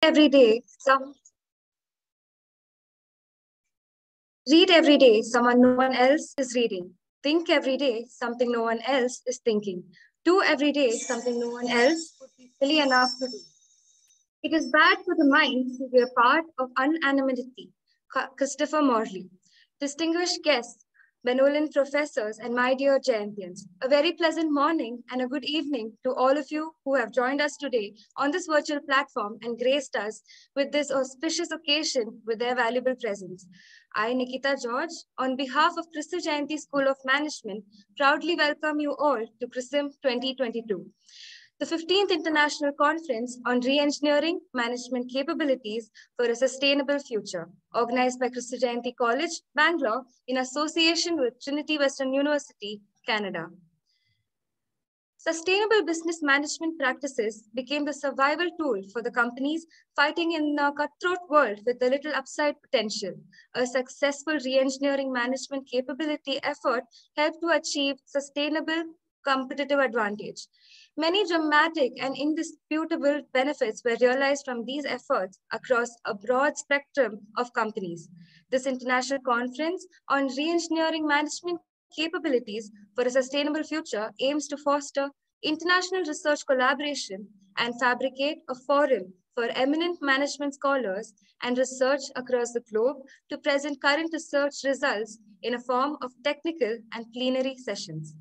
every day, read every day, someone no one else is reading. Think every day, something no one else is thinking. Do every day, something no one else would be silly enough to do. It is bad for the mind to be a part of unanimity. Christopher Morley. Distinguished guests, benevolent professors, and my dear Jayantians, a very pleasant morning and a good evening to all of you who have joined us today on this virtual platform and graced us with this auspicious occasion with their valuable presence. I, Nikita George, on behalf of Krisym Jayanti School of Management, proudly welcome you all to Krisym 2022. The 15th International Conference on Re-engineering Management Capabilities for a Sustainable Future, organized by Krisym Jayanti College, Bangalore, in association with Trinity Western University, Canada. Sustainable business management practices became the survival tool for the companies fighting in a cutthroat world with a little upside potential. A successful re-engineering management capability effort helped to achieve sustainable competitive advantage. Many dramatic and indisputable benefits were realized from these efforts across a broad spectrum of companies. This international conference on re-engineering management capabilities for a sustainable future aims to foster international research collaboration and fabricate a forum for eminent management scholars and research across the globe to present current research results in a form of technical and plenary sessions.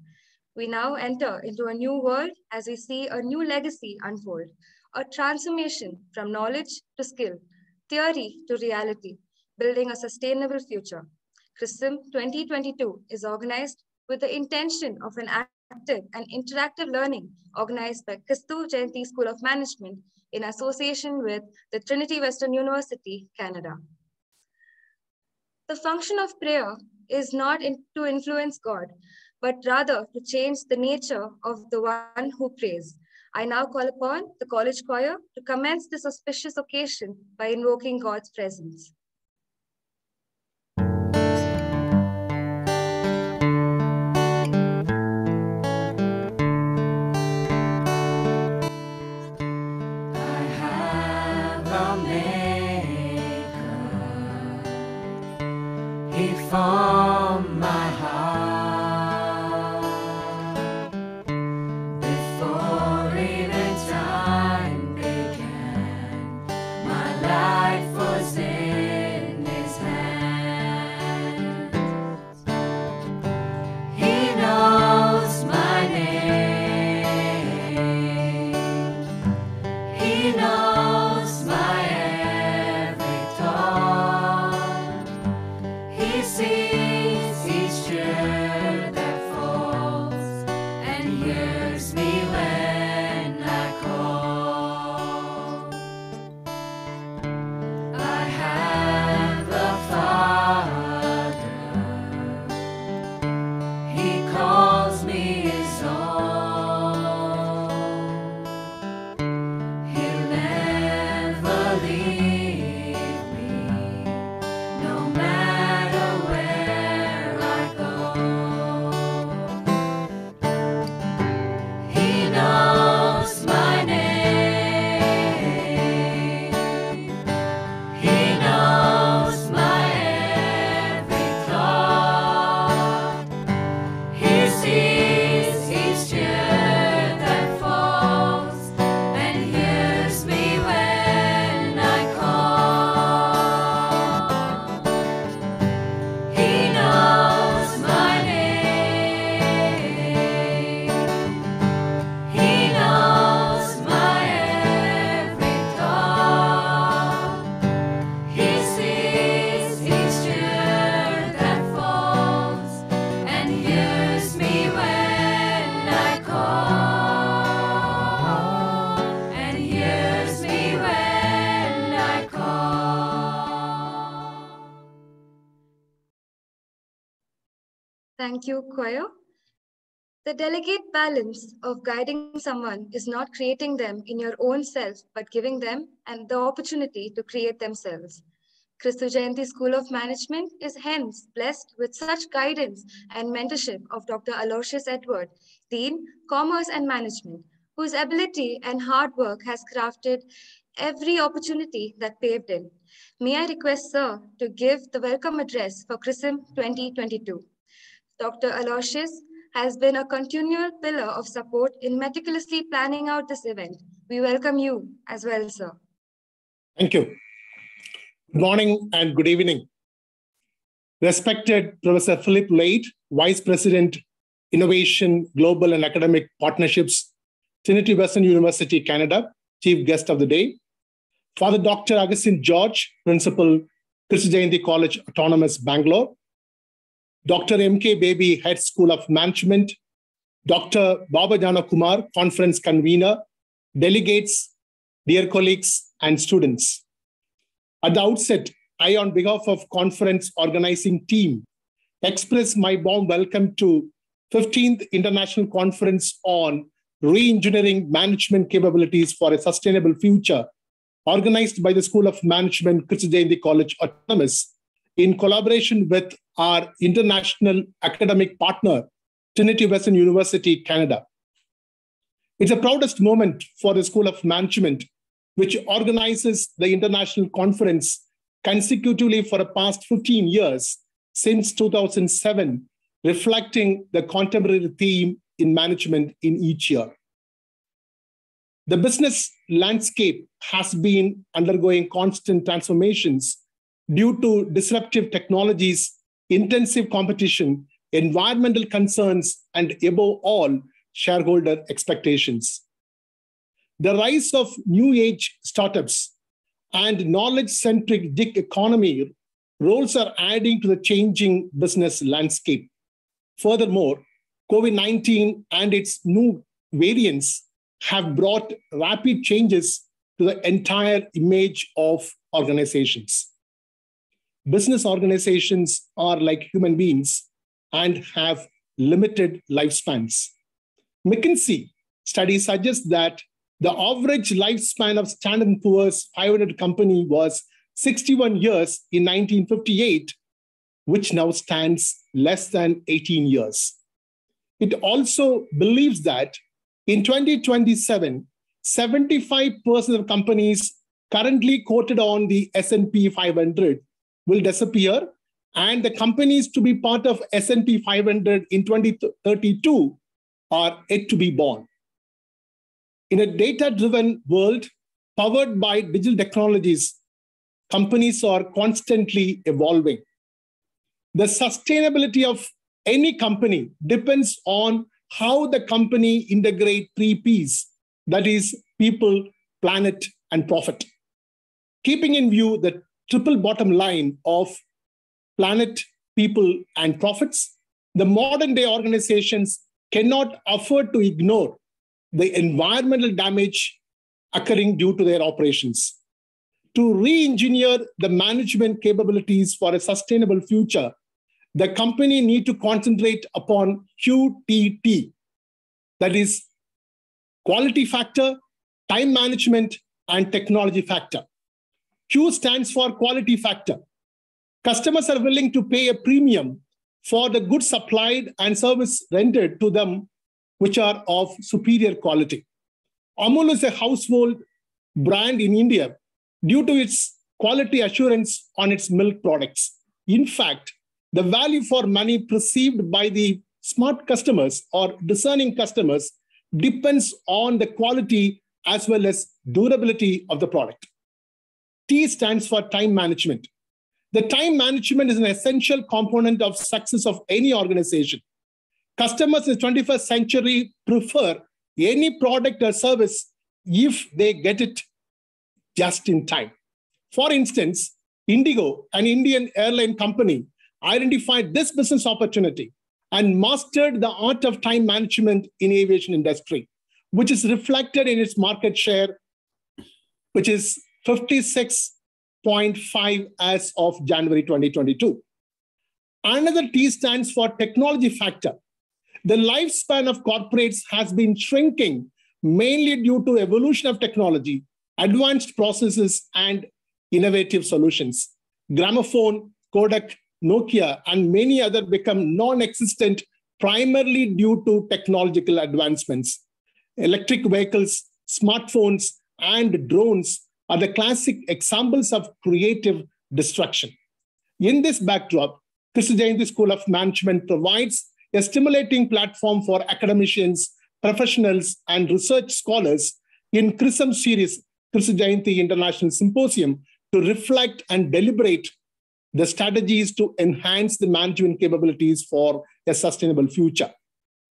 We now enter into a new world as we see a new legacy unfold, a transformation from knowledge to skill, theory to reality, building a sustainable future. Krisym 2022 is organized with the intention of an active and interactive learning organized by Krisym Jayanti School of Management in association with the Trinity Western University, Canada. The function of prayer is not to influence God, but rather to change the nature of the one who prays. I now call upon the college choir to commence this auspicious occasion by invoking God's presence. From my heart, before even time began, my life was in His hands. He knows my name. He knows my every thought. He sees each tear that falls and hears me when I call. I have a Father. He calls me His own. He'll never leave me, no matter where I go. He knows my name. He knows my every thought. He sees each tear that falls and hears me when I call. He knows my name. He knows my every thought. He sees each tear that falls and hears me when I call. And hears me when I call. Thank you, choir. The delicate balance of guiding someone is not creating them in your own self, but giving them and the opportunity to create themselves. Krisym Jayanti School of Management is hence blessed with such guidance and mentorship of Dr. Aloysius Edward, Dean, Commerce and Management, whose ability and hard work has crafted every opportunity that paved in. May I request Sir to give the welcome address for Krisym 2022. Dr. Aloysius has been a continual pillar of support in meticulously planning out this event. We welcome you as well, sir. Thank you. Good morning and good evening. Respected Professor Philip Late, Vice President, Innovation, Global and Academic Partnerships, Trinity Western University, Canada, Chief Guest of the Day. Father Dr. Augustine George, Principal, Krisy Jayanti College, Autonomous, Bangalore. Dr. M.K. Baby, Head School of Management. Dr. Babajana Kumar, Conference Convener. Delegates, dear colleagues and students. At the outset, I, on behalf of conference organizing team, express my warm welcome to 15th International Conference on Re-engineering Management Capabilities for a Sustainable Future, organized by the School of Management, Krisy Jayanti College, Autonomous, in collaboration with our international academic partner, Trinity Western University, Canada. It's a proudest moment for the School of Management, which organizes the international conference consecutively for the past 15 years, since 2007, reflecting the contemporary theme in management in each year. The business landscape has been undergoing constant transformations due to disruptive technologies, intensive competition, environmental concerns, and above all, shareholder expectations. The rise of new age startups and knowledge-centric gig economy roles are adding to the changing business landscape. Furthermore, COVID-19 and its new variants have brought rapid changes to the entire image of organizations. Business organizations are like human beings and have limited lifespans. McKinsey study suggests that the average lifespan of Standard & Poor's 500 company was 61 years in 1958, which now stands less than 18 years. It also believes that in 2027, 75% of companies currently quoted on the S&P 500 will disappear, and the companies to be part of S&P 500 in 2032 are yet to be born. In a data-driven world powered by digital technologies, companies are constantly evolving. The sustainability of any company depends on how the company integrate 3 Ps, that is, people, planet, and profit. Keeping in view the triple bottom line of planet, people, and profits, the modern day organizations cannot afford to ignore the environmental damage occurring due to their operations. To re-engineer the management capabilities for a sustainable future, the company need to concentrate upon QTT, that is quality factor, time management, and technology factor. Q stands for quality factor. Customers are willing to pay a premium for the goods supplied and service rendered to them, which are of superior quality. Amul is a household brand in India due to its quality assurance on its milk products. In fact, the value for money perceived by the smart customers or discerning customers depends on the quality as well as durability of the product. T stands for time management. The time management is an essential component of success of any organization. Customers in the 21st century prefer any product or service if they get it just in time. For instance, Indigo, an Indian airline company, identified this business opportunity and mastered the art of time management in aviation industry, which is reflected in its market share, which is 56.5 as of January 2022. Another T stands for technology factor. The lifespan of corporates has been shrinking mainly due to evolution of technology, advanced processes, and innovative solutions. Gramophone, Kodak, Nokia, and many others become non-existent primarily due to technological advancements. Electric vehicles, smartphones, and drones are the classic examples of creative destruction. In this backdrop, Krisym Jayanthi School of Management provides a stimulating platform for academicians, professionals, and research scholars in Krisym series, Krisym Jayanthi International Symposium, to reflect and deliberate the strategies to enhance the management capabilities for a sustainable future.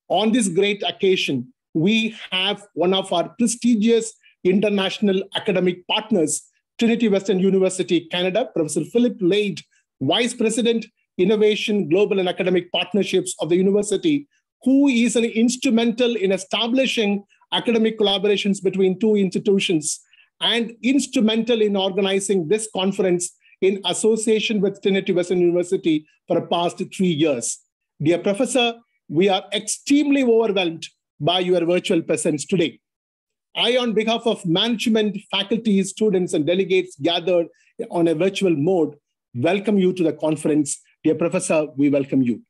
On this great occasion, we have one of our prestigious international academic partners, Trinity Western University, Canada, Professor Philip Lade, Vice President, Innovation, Global and Academic Partnerships of the university, who is an instrumental in establishing academic collaborations between two institutions and instrumental in organizing this conference in association with Trinity Western University for the past 3 years. Dear Professor, we are extremely overwhelmed by your virtual presence today. I, on behalf of management, faculty, students, and delegates gathered on a virtual mode, welcome you to the conference. Dear Professor, we welcome you.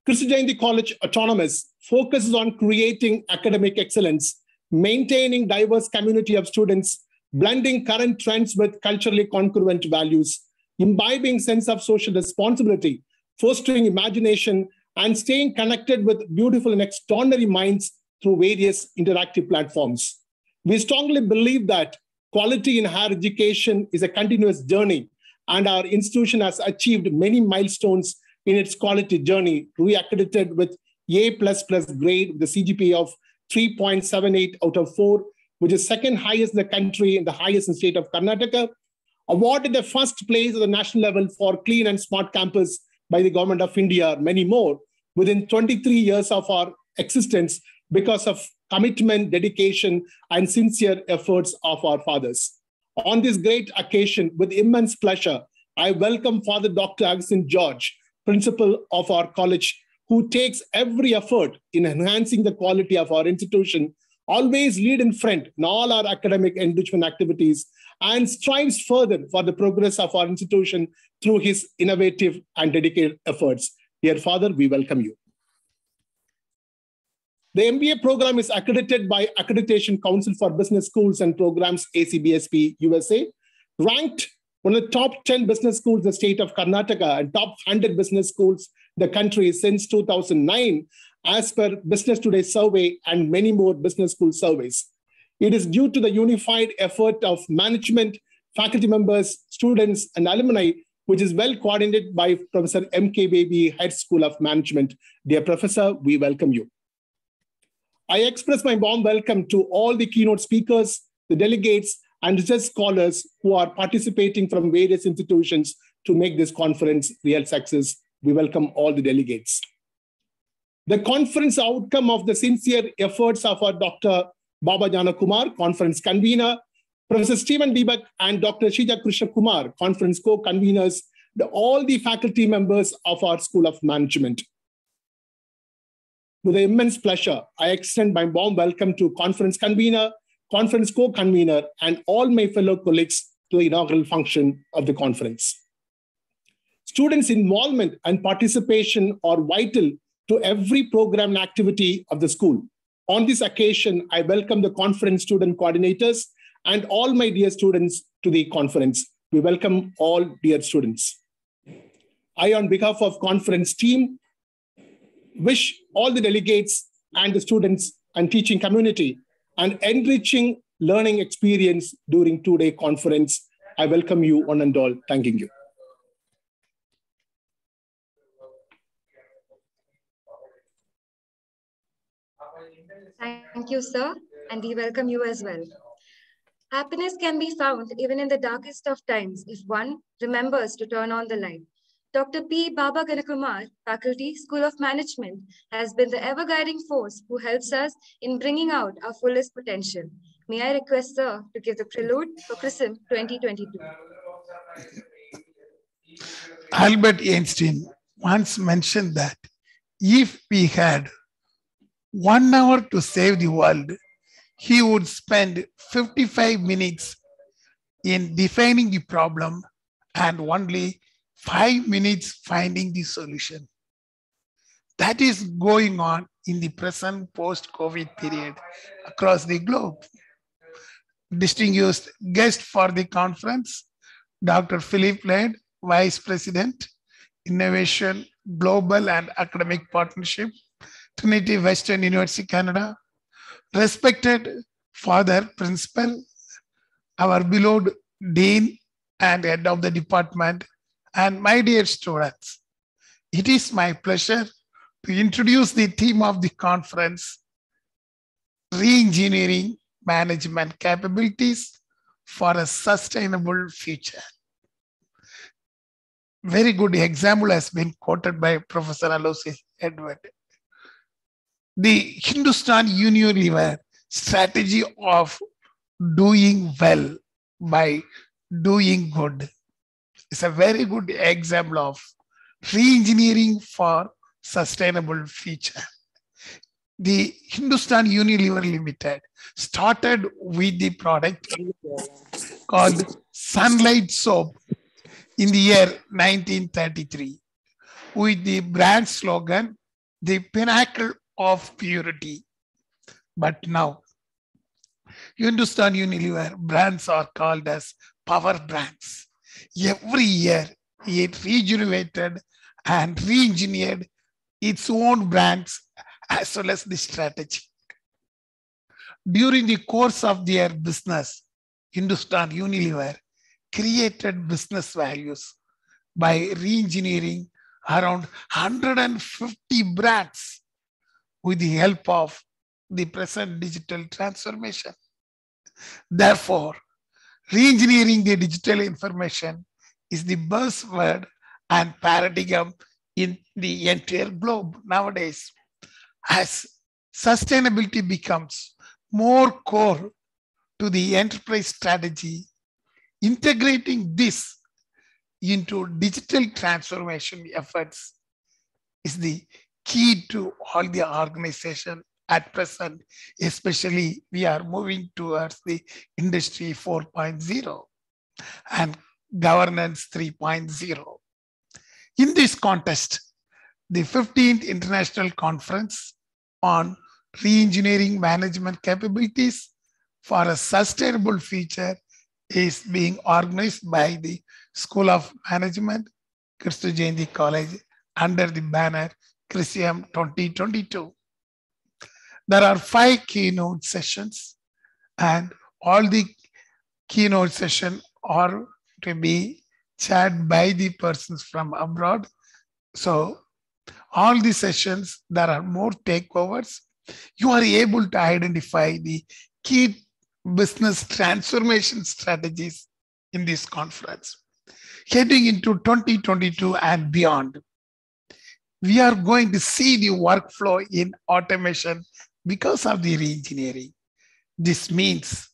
Krisym Jayanthi College Autonomous focuses on creating academic excellence, maintaining diverse community of students, blending current trends with culturally congruent values, imbibing sense of social responsibility, fostering imagination, and staying connected with beautiful and extraordinary minds through various interactive platforms. We strongly believe that quality in higher education is a continuous journey, and our institution has achieved many milestones in its quality journey, re-accredited with A++ grade with the CGPA of 3.78 out of 4, which is second highest in the country and the highest in the state of Karnataka, awarded the first place at the national level for clean and smart campus by the government of India, many more, within 23 years of our existence because of commitment, dedication, and sincere efforts of our fathers. On this great occasion, with immense pleasure, I welcome Father Dr. Agustin George, principal of our college, who takes every effort in enhancing the quality of our institution, always lead in front in all our academic enrichment activities, and strives further for the progress of our institution through his innovative and dedicated efforts. Dear Father, we welcome you. The MBA program is accredited by Accreditation Council for Business Schools and Programs, ACBSP USA, ranked one of the top 10 business schools in the state of Karnataka and top 100 business schools in the country since 2009, as per Business Today survey and many more business school surveys. It is due to the unified effort of management, faculty members, students, and alumni, which is well coordinated by Professor M.K. Baby, Head School of Management. Dear Professor, we welcome you. I express my warm welcome to all the keynote speakers, the delegates, and research scholars who are participating from various institutions to make this conference real success. We welcome all the delegates. The conference outcome of the sincere efforts of our Dr. Baba Jana Kumar, conference convener, Professor Stephen Deepak and Dr. Shija Krishna Kumar, conference co-conveners, all the faculty members of our School of Management. With immense pleasure, I extend my warm welcome to conference convener, conference co-convener, and all my fellow colleagues to the inaugural function of the conference. Students' involvement and participation are vital to every program and activity of the school. On this occasion, I welcome the conference student coordinators and all my dear students to the conference. We welcome all dear students. I, on behalf of conference team, wish all the delegates and the students and teaching community an enriching learning experience during two-day conference. I welcome you one and all, thanking you. Thank you, sir, and we welcome you as well. Happiness can be found even in the darkest of times if one remembers to turn on the light. Dr. P. Baba Ganakumar, Faculty, School of Management, has been the ever-guiding force who helps us in bringing out our fullest potential. May I request, sir, to give the prelude for Krisym 2022. Albert Einstein once mentioned that if we had 1 hour to save the world, he would spend 55 minutes in defining the problem and only 5 minutes finding the solution. That is going on in the present post-COVID period across the globe. distinguished guest for the conference, Dr. Philip Laird, Vice President, Innovation, Global and Academic Partnership, Trinity Western University, Canada, respected Father Principal, our beloved Dean and Head of the Department, and my dear students. It is my pleasure to introduce the theme of the conference, Reengineering Management Capabilities for a Sustainable Future. Very good example has been quoted by Professor Aloysius Edward. The Hindustan Unilever strategy of doing well by doing good is a very good example of re-engineering for sustainable future. The Hindustan Unilever Limited started with the product called Sunlight Soap in the year 1933 with the brand slogan, the pinnacle of purity. But now, Hindustan Unilever brands are called as power brands. Every year, it rejuvenated and re-engineered its own brands as well as the strategy. During the course of their business, Hindustan Unilever created business values by re-engineering around 150 brands with the help of the present digital transformation. Therefore, re-engineering the digital information is the buzzword and paradigm in the entire globe nowadays. As sustainability becomes more core to the enterprise strategy, integrating this into digital transformation efforts is the key to all the organization at present, especially we are moving towards the industry 4.0 and governance 3.0. In this context, the 15th International Conference on Reengineering Management Capabilities for a Sustainable Future is being organized by the School of Management, KJC College, under the banner Krisym 2022. There are 5 keynote sessions, and all the keynote sessions are to be chaired by the persons from abroad. So all the sessions, there are more takeovers. You are able to identify the key business transformation strategies in this conference. Heading into 2022 and beyond, we are going to see the workflow in automation because of the re-engineering. This means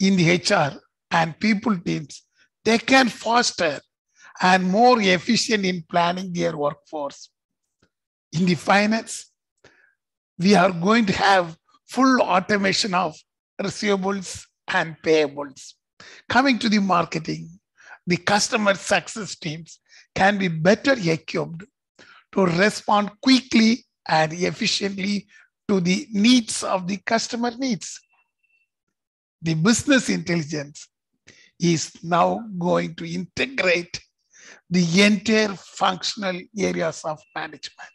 in the HR and people teams, they can foster and more efficient in planning their workforce. In the finance, we are going to have full automation of receivables and payables. Coming to the marketing, the customer success teams can be better equipped to respond quickly and efficiently to the needs of the customer needs. The business intelligence is now going to integrate the entire functional areas of management.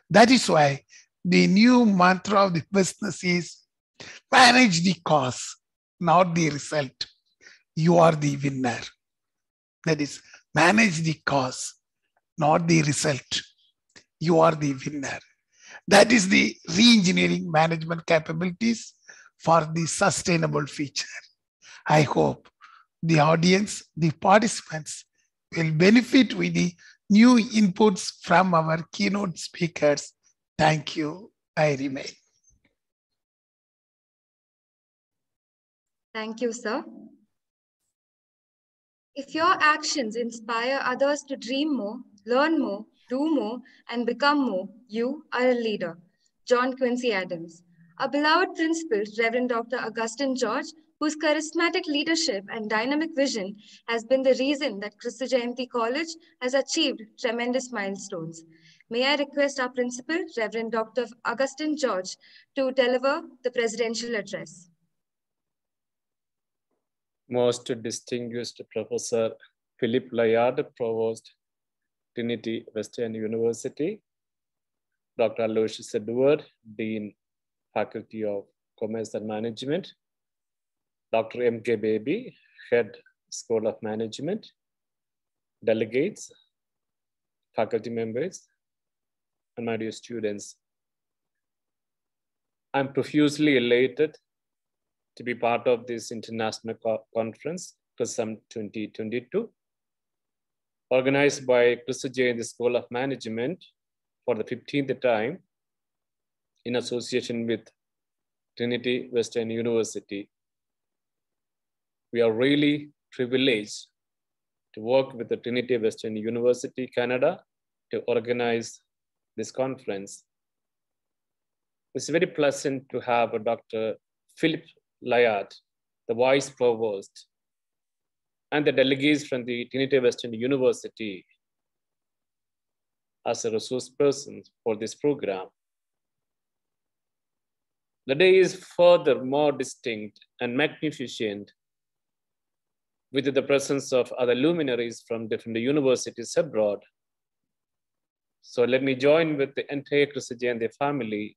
That is why the new mantra of the business is manage the cause, not the result. You are the winner. That is, manage the cause, not the result. You are the winner. That is the re-engineering management capabilities for the sustainable future. I hope the audience, the participants will benefit with the new inputs from our keynote speakers. Thank you. I remain. Thank you, sir. If your actions inspire others to dream more, learn more, do more, and become more, you are a leader. John Quincy Adams. Our beloved principal, Reverend Dr. Augustine George, whose charismatic leadership and dynamic vision has been the reason that KJC College has achieved tremendous milestones. May I request our principal, Reverend Dr. Augustine George, to deliver the presidential address. Most distinguished Professor Philip Layard, Provost, Trinity Western University, Dr. Aloysius Edward, Dean, Faculty of Commerce and Management, Dr. M.K. Baby, Head, School of Management, delegates, faculty members, and my dear students. I'm profusely elated to be part of this international conference, Krisym 2022, organized by Krisym in the School of Management for the 15th time in association with Trinity Western University. We are really privileged to work with the Trinity Western University, Canada, to organize this conference. It's very pleasant to have Dr. Philip Layard, the Vice Provost, and the delegates from the Trinity Western University as a resource person for this program. The day is further more distinct and magnificent with the presence of other luminaries from different universities abroad. So let me join with the entire Krisym and their family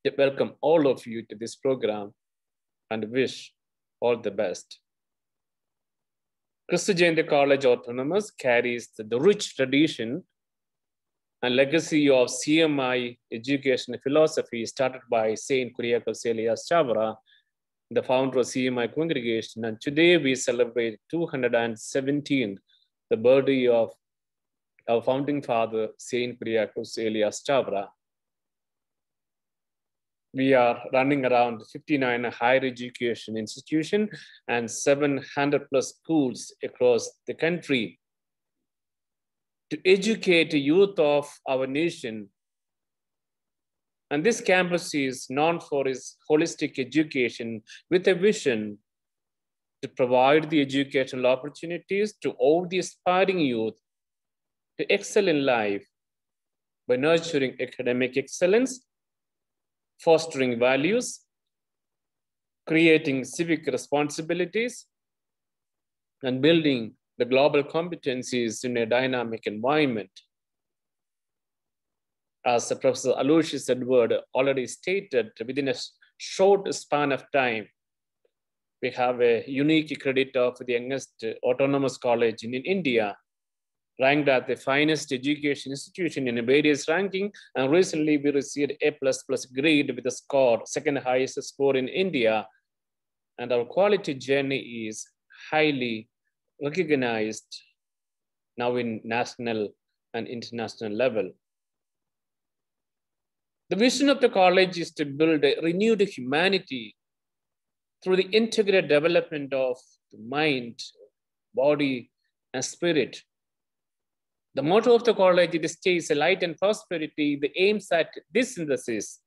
to welcome all of you to this program and wish all the best. Krisym College Autonomous carries the rich tradition and legacy of CMI education philosophy started by Saint Kyriakos Elias Chavra, the founder of CMI congregation. And today we celebrate 217th, the birthday of our founding father, Saint Kyriakos Elias Chavra. We are running around 59 higher education institutions and 700 plus schools across the country to educate the youth of our nation. And this campus is known for its holistic education with a vision to provide the educational opportunities to all the aspiring youth to excel in life by nurturing academic excellence, fostering values, creating civic responsibilities, and building the global competencies in a dynamic environment. As Professor Aloysius Edward already stated, within a short span of time, we have a unique credit of the youngest autonomous college in India, ranked as the finest education institution in various ranking, and recently we received A++ grade with a score, second highest score in India. And our quality journey is highly recognized now in national and international level. The vision of the college is to build a renewed humanity through the integrated development of the mind, body, and spirit. The motto of the college, it states light and prosperity. The aims at this synthesis,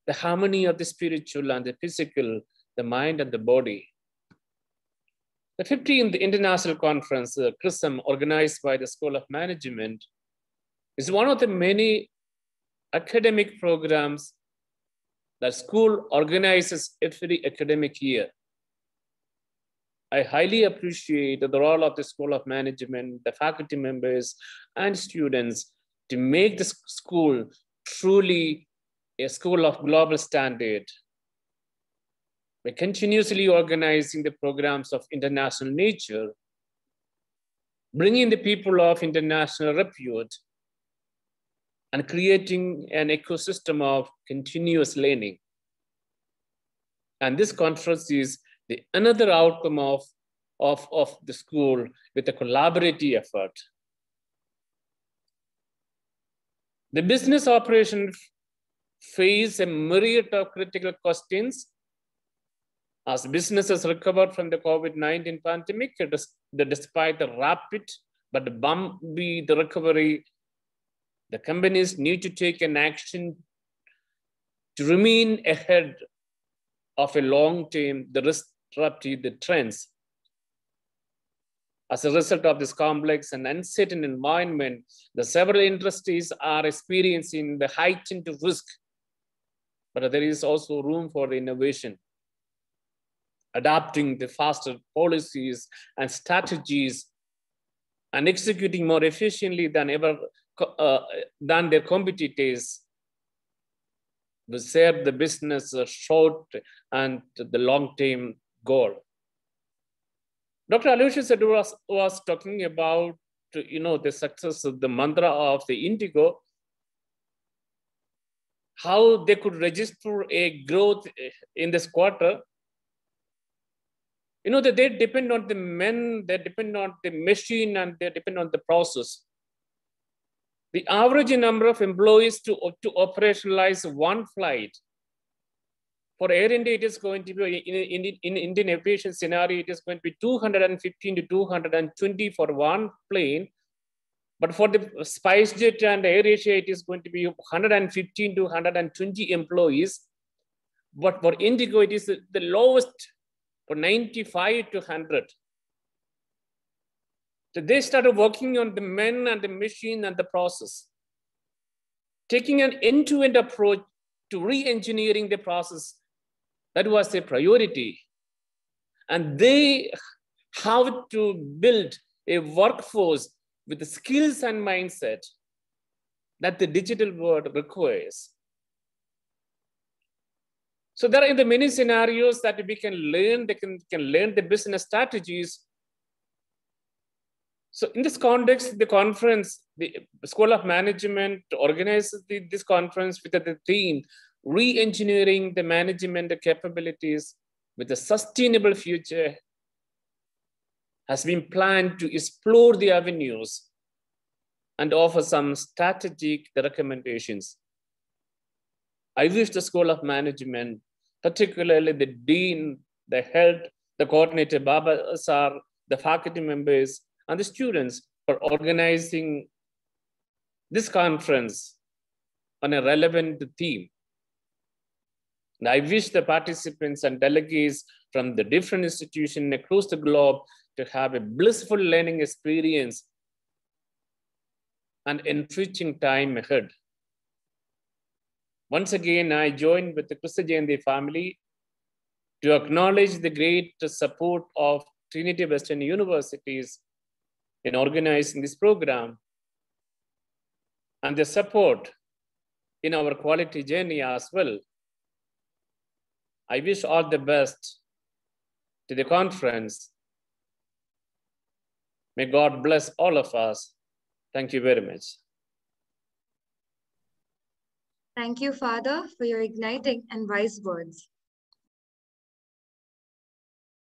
the harmony of the spiritual and the physical, the mind and the body. The 15th International Conference, Krisym, organized by the School of Management, is one of the many academic programs that school organizes every academic year. I highly appreciate the role of the School of Management, the faculty members and students to make the school truly a school of global standard. We're continuously organizing the programs of international nature, bringing the people of international repute, and creating an ecosystem of continuous learning. And this conference is another outcome of the school with a collaborative effort. The business operation face a myriad of critical questions as businesses recovered from the COVID-19 pandemic. Despite the rapid but bumpy recovery, the companies need to take an action to remain ahead of a long-term disruptive trends. As a result of this complex and uncertain environment, the several industries are experiencing the heightened risk, but there is also room for innovation. adapting the faster policies and strategies, and executing more efficiently than ever than their competitors. We serve the business short and the long-term goal. Dr. Aloysius was talking about, the success of the mantra of the Indigo, how they could register a growth in this quarter. That they depend on the men, they depend on the machine, and they depend on the process. The average number of employees to operationalize one flight for Air India, it is going to be in Indian aviation scenario, it is going to be 215 to 220 for one plane. But for the SpiceJet and AirAsia, it is going to be 115 to 120 employees. But for Indigo, it is the lowest for 95 to 100. So they started working on the men and the machine and the process, taking an end-to-end approach to re-engineering the process. That was a priority. And they have to build a workforce with the skills and mindset that the digital world requires. So there are the many scenarios that we can learn. They can learn the business strategies. So in this context, the conference, the School of Management organizes this conference with the theme, re-engineering the management capabilities with a sustainable future, has been planned to explore the avenues and offer some strategic recommendations. I wish the School of Management, particularly the Dean, the Head, the Coordinator, Baba Sir, the faculty members, and the students for organizing this conference on a relevant theme. And I wish the participants and delegates from the different institutions across the globe to have a blissful learning experience and enriching time ahead. Once again, I join with the Krisym Jayanti family to acknowledge the great support of Trinity Western Universities in organizing this program and the support in our quality journey as well. I wish all the best to the conference. May God bless all of us. Thank you very much. Thank you, Father, for your igniting and wise words.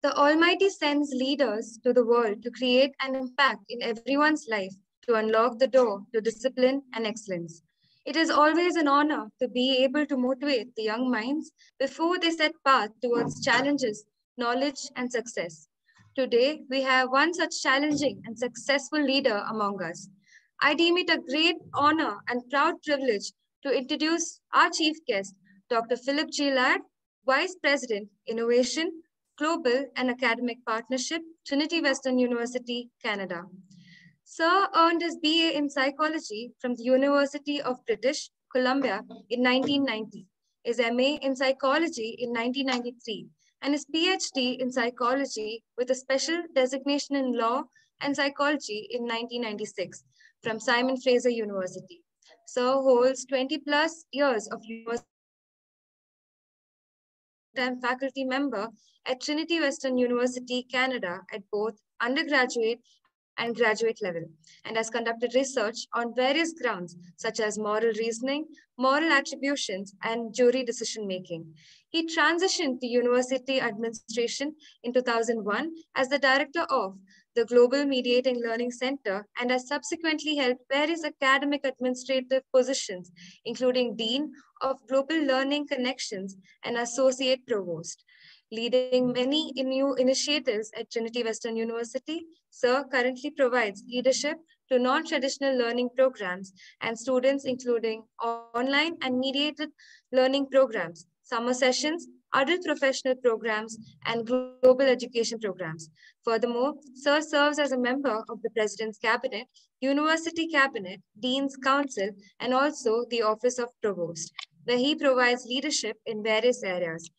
The Almighty sends leaders to the world to create an impact in everyone's life, to unlock the door to discipline and excellence. It is always an honor to be able to motivate the young minds before they set path towards challenges, knowledge, and success. Today, we have one such challenging and successful leader among us. I deem it a great honor and proud privilege to introduce our chief guest, Dr. Philip G. Ladd, Vice President, Innovation, Global and Academic Partnership, Trinity Western University, Canada. Sir earned his BA in Psychology from the University of British Columbia in 1990, his MA in Psychology in 1993, and his PhD in Psychology with a special designation in Law and Psychology in 1996 from Simon Fraser University. Sir holds 20+ years of university and faculty member at Trinity Western University, Canada at both undergraduate and graduate level, and has conducted research on various grounds such as moral reasoning, moral attributions, and jury decision-making. He transitioned to university administration in 2001 as the director of the Global Mediating Learning Center and has subsequently held various academic administrative positions, including Dean of Global Learning Connections and Associate Provost. Leading many new initiatives at Trinity Western University, Sir currently provides leadership to non-traditional learning programs and students, including online and mediated learning programs, summer sessions, adult professional programs, and global education programs. Furthermore, Sir serves as a member of the President's Cabinet, University Cabinet, Dean's Council, and also the Office of Provost, where he provides leadership in various areas.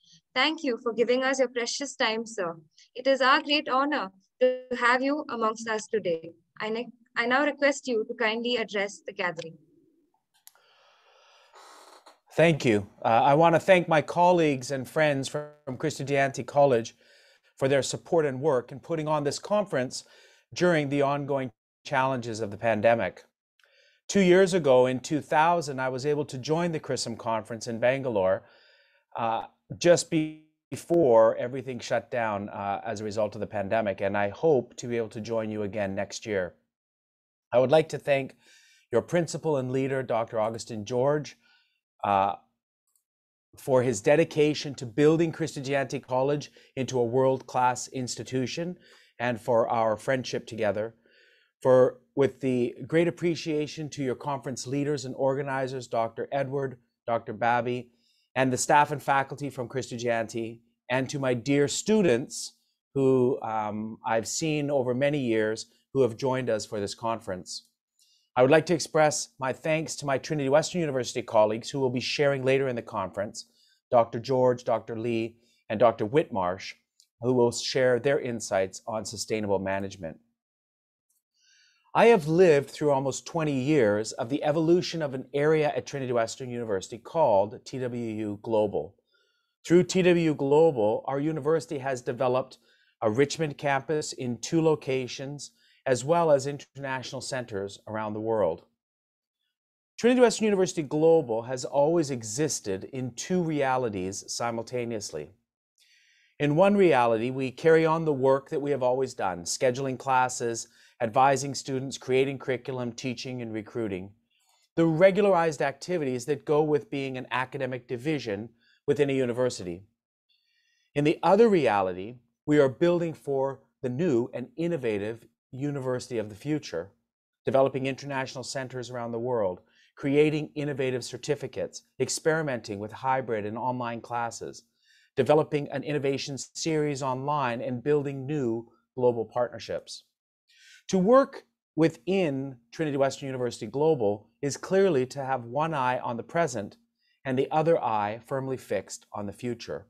Thank you for giving us your precious time, sir. It is our great honor to have you amongst us today. I now request you to kindly address the gathering. Thank you. I want to thank my colleagues and friends from Kristy College for their support and work in putting on this conference during the ongoing challenges of the pandemic. 2 years ago, in 2000, I was able to join the Krisym conference in Bangalore just before everything shut down as a result of the pandemic, and I hope to be able to join you again next year. I would like to thank your principal and leader, Dr. Augustine George, for his dedication to building Kristy College into a world-class institution, and for our friendship together. With the great appreciation to your conference leaders and organizers, Dr. Edward, Dr. Babby, and the staff and faculty from Kristy, and to my dear students who I've seen over many years who have joined us for this conference. I would like to express my thanks to my Trinity Western University colleagues who will be sharing later in the conference, Dr. George, Dr. Lee, and Dr. Whitmarsh, who will share their insights on sustainable management. I have lived through almost 20 years of the evolution of an area at Trinity Western University called TWU Global. Through TWU Global, our university has developed a Richmond campus in 2 locations, as well as international centers around the world. Trinity Western University Global has always existed in 2 realities simultaneously. In one reality, we carry on the work that we have always done, scheduling classes, advising students, creating curriculum, teaching, and recruiting, the regularized activities that go with being an academic division within a university. In the other reality, we are building for the new and innovative university of the future, developing international centers around the world, creating innovative certificates, experimenting with hybrid and online classes, developing an innovation series online, and building new global partnerships. To work within Trinity Western University Global is clearly to have one eye on the present and the other eye firmly fixed on the future.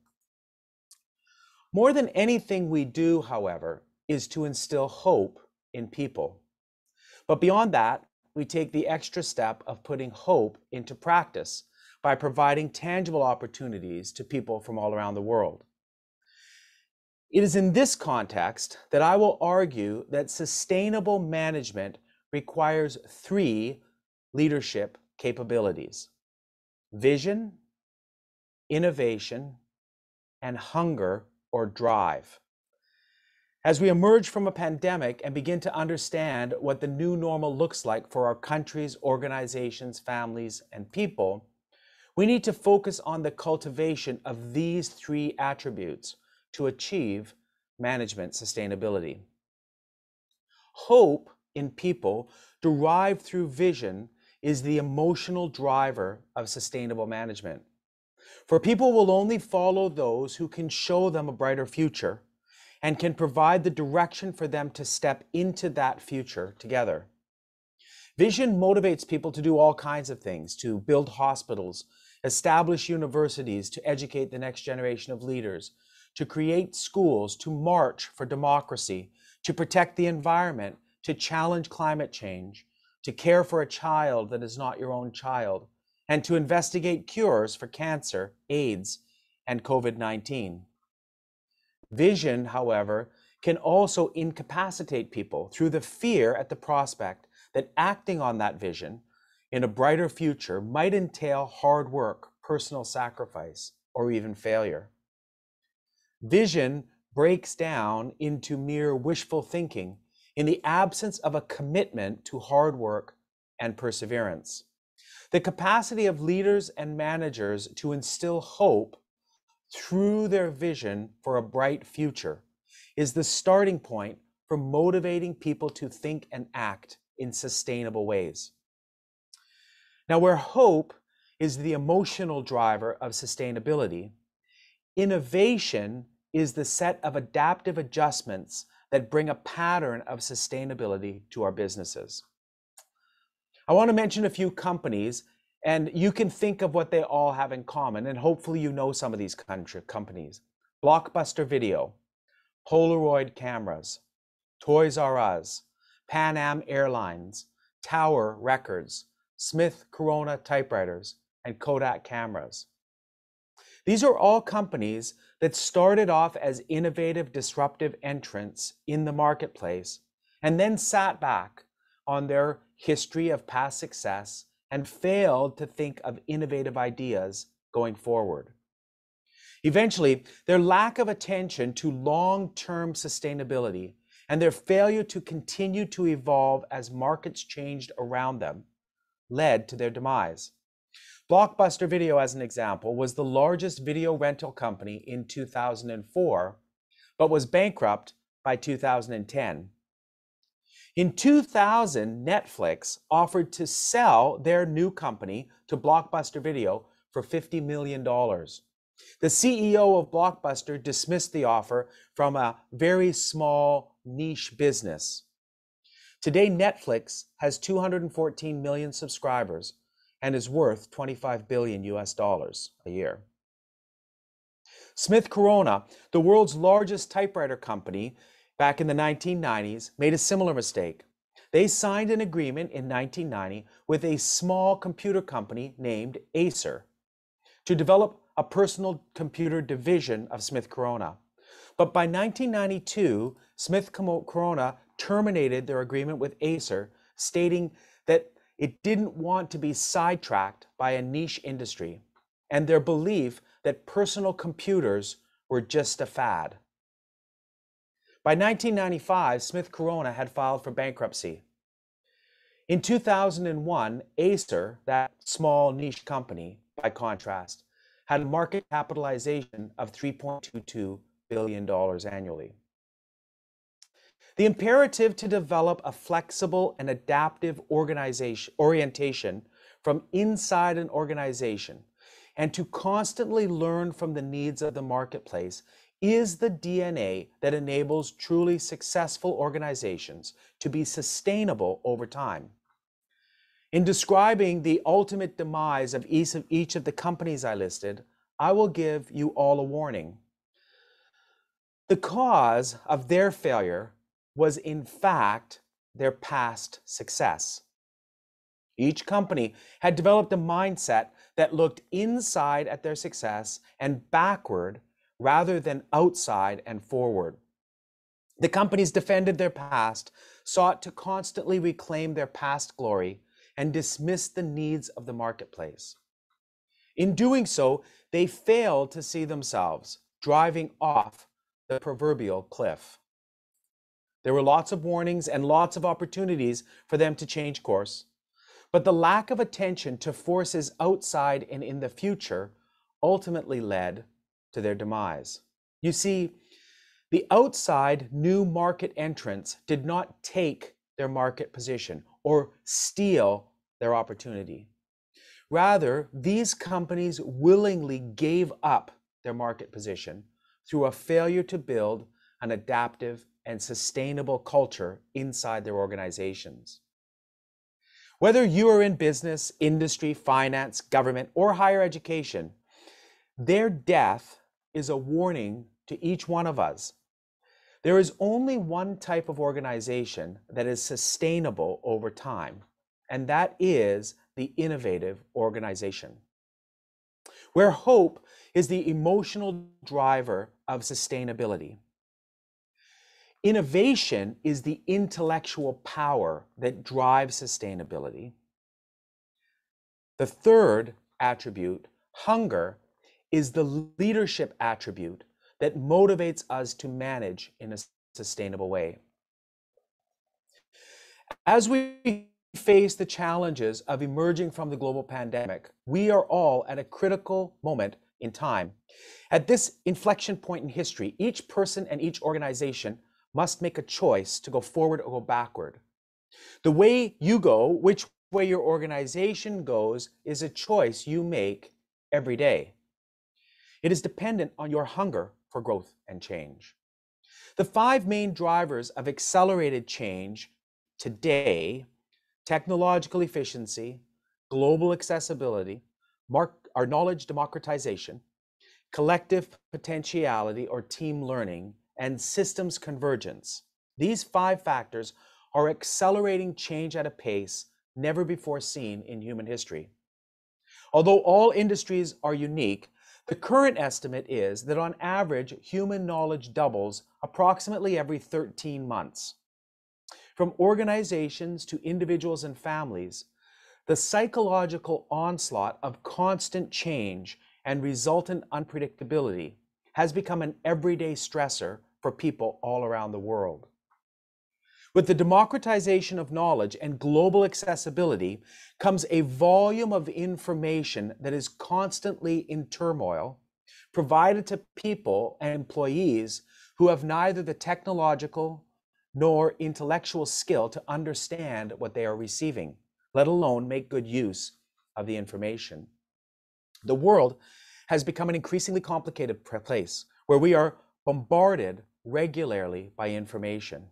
More than anything we do, however, is to instill hope in people. But beyond that, we take the extra step of putting hope into practice by providing tangible opportunities to people from all around the world. It is in this context that I will argue that sustainable management requires 3 leadership capabilities: vision, innovation, and hunger or drive. As we emerge from a pandemic and begin to understand what the new normal looks like for our countries, organizations, families, and people, we need to focus on the cultivation of these 3 attributes to achieve management sustainability. Hope in people derived through vision is the emotional driver of sustainable management. For people will only follow those who can show them a brighter future and can provide the direction for them to step into that future together. Vision motivates people to do all kinds of things, to build hospitals, establish universities, to educate the next generation of leaders, to create schools, to march for democracy, to protect the environment, to challenge climate change, to care for a child that is not your own child, and to investigate cures for cancer, AIDS, and COVID-19. Vision, however, can also incapacitate people through the fear at the prospect that acting on that vision in a brighter future might entail hard work, personal sacrifice, or even failure. Vision breaks down into mere wishful thinking in the absence of a commitment to hard work and perseverance. The capacity of leaders and managers to instill hope through their vision for a bright future is the starting point for motivating people to think and act in sustainable ways. Now, where hope is the emotional driver of sustainability, innovation is the set of adaptive adjustments that bring a pattern of sustainability to our businesses. I want to mention a few companies And you can think of what they all have in common, and hopefully you know some of these companies. Blockbuster Video, Polaroid cameras, Toys R Us, Pan Am Airlines, Tower Records, Smith Corona typewriters, and Kodak cameras. These are all companies that started off as innovative, disruptive entrants in the marketplace and then sat back on their history of past success and failed to think of innovative ideas going forward. Eventually, their lack of attention to long-term sustainability and their failure to continue to evolve as markets changed around them led to their demise. Blockbuster Video, as an example, was the largest video rental company in 2004, but was bankrupt by 2010. In 2000, Netflix offered to sell their new company to Blockbuster Video for $50 million. The CEO of Blockbuster dismissed the offer from a very small niche business. Today, Netflix has 214 million subscribers and is worth $25 billion a year. Smith Corona, the world's largest typewriter company back in the 1990s, made a similar mistake. They signed an agreement in 1990 with a small computer company named Acer to develop a personal computer division of Smith Corona. But by 1992, Smith Corona terminated their agreement with Acer, stating that it didn't want to be sidetracked by a niche industry and their belief that personal computers were just a fad. By 1995, Smith Corona had filed for bankruptcy. In 2001, Acer, that small niche company, by contrast, had a market capitalization of $3.22 billion annually. The imperative to develop a flexible and adaptive orientation from inside an organization and to constantly learn from the needs of the marketplace is the DNA that enables truly successful organizations to be sustainable over time. In describing the ultimate demise of each of the companies I listed, I will give you all a warning. The cause of their failure was in fact their past success. Each company had developed a mindset that looked inside at their success and backward rather than outside and forward. The companies defended their past, sought to constantly reclaim their past glory, and dismissed the needs of the marketplace. In doing so, they failed to see themselves driving off the proverbial cliff. There were lots of warnings and lots of opportunities for them to change course, but the lack of attention to forces outside and in the future ultimately led to their demise. You see, the outside new market entrants did not take their market position or steal their opportunity. Rather, these companies willingly gave up their market position through a failure to build an adaptive and sustainable culture inside their organizations. Whether you are in business, industry, finance, government, or higher education, their death is a warning to each one of us. There is only one type of organization that is sustainable over time, and that is the innovative organization, where hope is the emotional driver of sustainability. Innovation is the intellectual power that drives sustainability. The third attribute, hunger, is the leadership attribute that motivates us to manage in a sustainable way. As we face the challenges of emerging from the global pandemic, we are all at a critical moment in time. At this inflection point in history, each person and each organization must make a choice to go forward or go backward. The way you go, which way your organization goes, is a choice you make every day. It is dependent on your hunger for growth and change. The 5 main drivers of accelerated change today: technological efficiency, global accessibility, our knowledge democratization, collective potentiality or team learning, and systems convergence. These 5 factors are accelerating change at a pace never before seen in human history. Although all industries are unique, the current estimate is that on average, human knowledge doubles approximately every 13 months. From organizations to individuals and families, the psychological onslaught of constant change and resultant unpredictability has become an everyday stressor for people all around the world. With the democratization of knowledge and global accessibility comes a volume of information that is constantly in turmoil, provided to people and employees who have neither the technological nor intellectual skill to understand what they are receiving, let alone make good use of the information. The world has become an increasingly complicated place where we are bombarded regularly by information.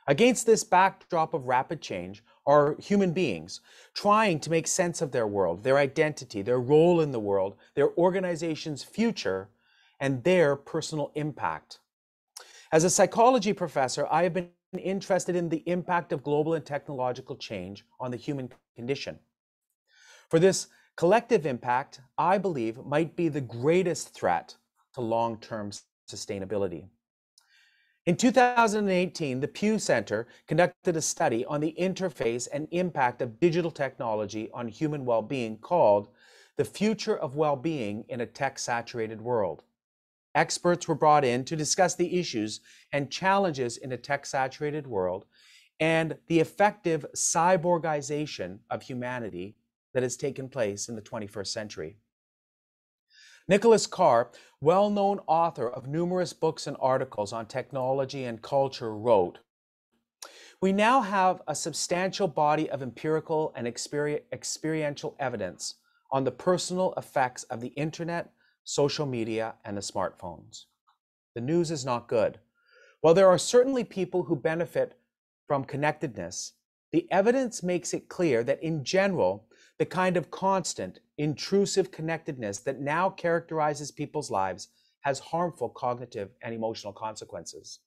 Against this backdrop of rapid change are human beings trying to make sense of their world, their identity, their role in the world, their organization's future, and their personal impact. As a psychology professor, I have been interested in the impact of global and technological change on the human condition. For this collective impact, I believe, might be the greatest threat to long-term sustainability. In 2018, the Pew Center conducted a study on the interface and impact of digital technology on human well-being called The Future of Well-Being in a Tech-Saturated World. Experts were brought in to discuss the issues and challenges in a tech-saturated world and the effective cyborgization of humanity that has taken place in the 21st century. Nicholas Carr, well-known author of numerous books and articles on technology and culture, wrote, "We now have a substantial body of empirical and experiential evidence on the personal effects of the internet, social media, and the smartphones. The news is not good. While there are certainly people who benefit from connectedness, the evidence makes it clear that in general, the kind of constant, intrusive connectedness that now characterizes people's lives has harmful cognitive and emotional consequences.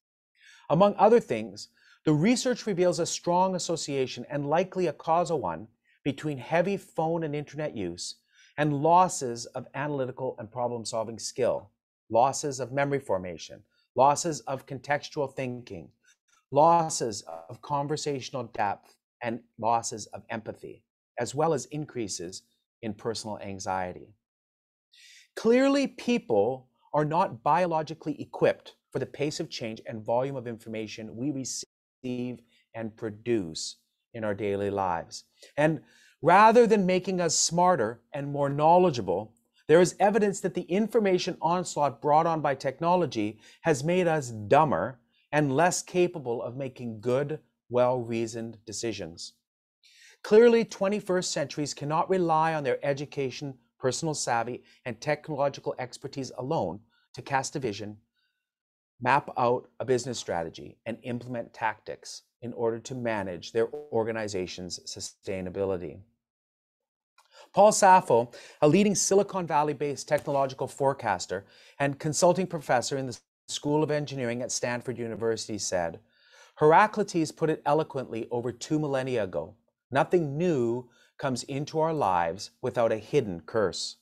Among other things, the research reveals a strong association, and likely a causal one, between heavy phone and internet use and losses of analytical and problem-solving skill, losses of memory formation, losses of contextual thinking, losses of conversational depth, and losses of empathy, as well as increases in personal anxiety. Clearly, people are not biologically equipped for the pace of change and volume of information we receive and produce in our daily lives. And rather than making us smarter and more knowledgeable, there is evidence that the information onslaught brought on by technology has made us dumber and less capable of making good, well-reasoned decisions. Clearly, 21st centuries cannot rely on their education, personal savvy, and technological expertise alone to cast a vision, map out a business strategy, and implement tactics in order to manage their organization's sustainability. Paul Saffo, a leading Silicon Valley-based technological forecaster and consulting professor in the School of Engineering at Stanford University, said, "Heraclitus put it eloquently over 2 millennia ago. Nothing new comes into our lives without a hidden curse.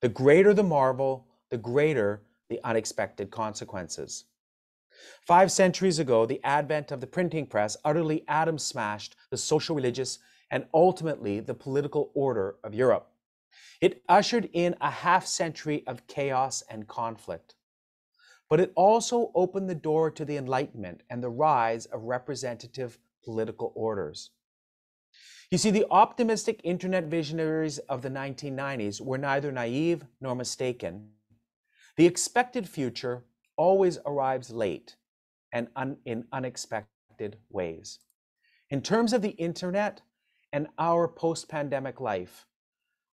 The greater the marvel, the greater the unexpected consequences." 5 centuries ago, the advent of the printing press utterly atom-smashed the social, religious, and ultimately the political order of Europe. It ushered in a half-century of chaos and conflict. But it also opened the door to the Enlightenment and the rise of representative political orders. You see, the optimistic internet visionaries of the 1990s were neither naive nor mistaken. The expected future always arrives late and in unexpected ways. In terms of the internet and our post-pandemic life,